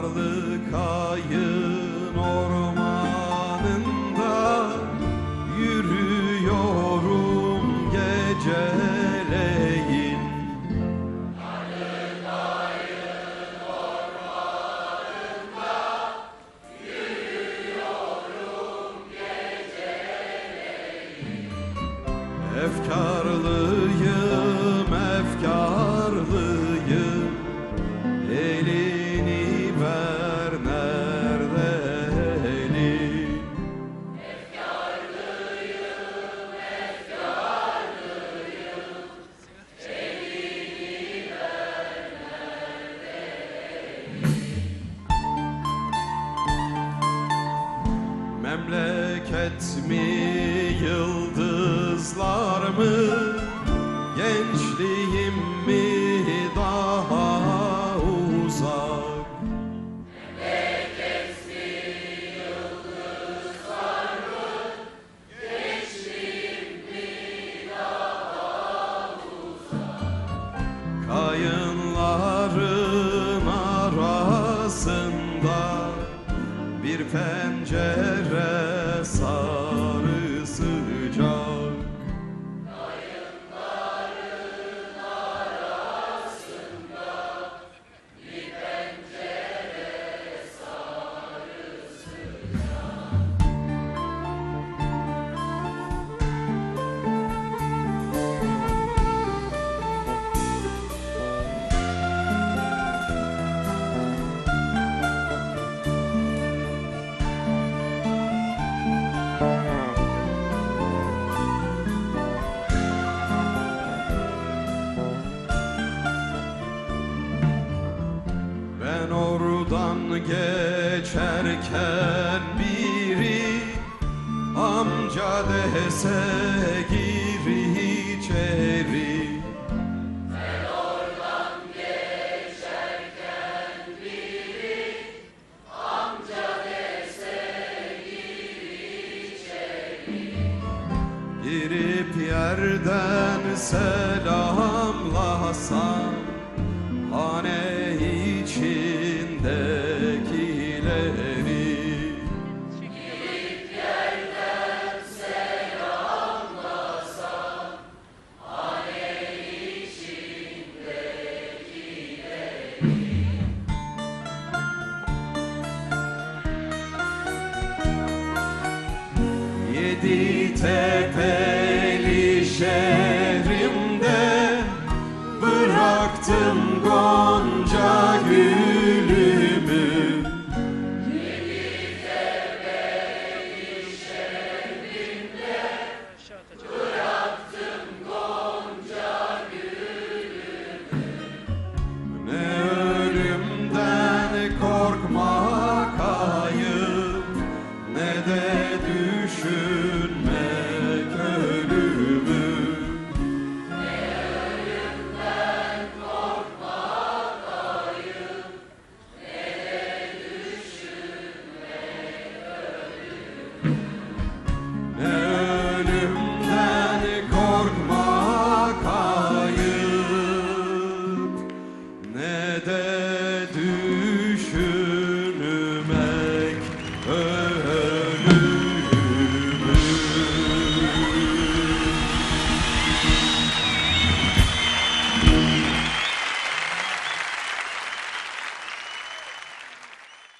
Karlı Kayın ormanında yürüyorum geceleyin. Karlı Kayın ormanında yürüyorum geceleyin. Efkarlıyım, efkarlıyım, elini ver nerede elin? Efkarlıyım, efkarlıyım, elini ver nerede elin? Memleket mi, yıldızlar mı, gençliğim mi daha uzak? Memleket mi, yıldızlar mı, gençliğim mi daha uzak? Kayınların arasında bir pencere sarı sıcak. Kayınların arasında bir pencere sarı sıcak. Ben oradan geçerken biri amca dese gir içeri. Ben oradan geçerken biri amca dese gir içeri. Girip yerden selamlasam hane içindekileri. Girip yerden selamlasam hane içindekileri. Yedi tepeli şehrimde bıraktım gonca gül.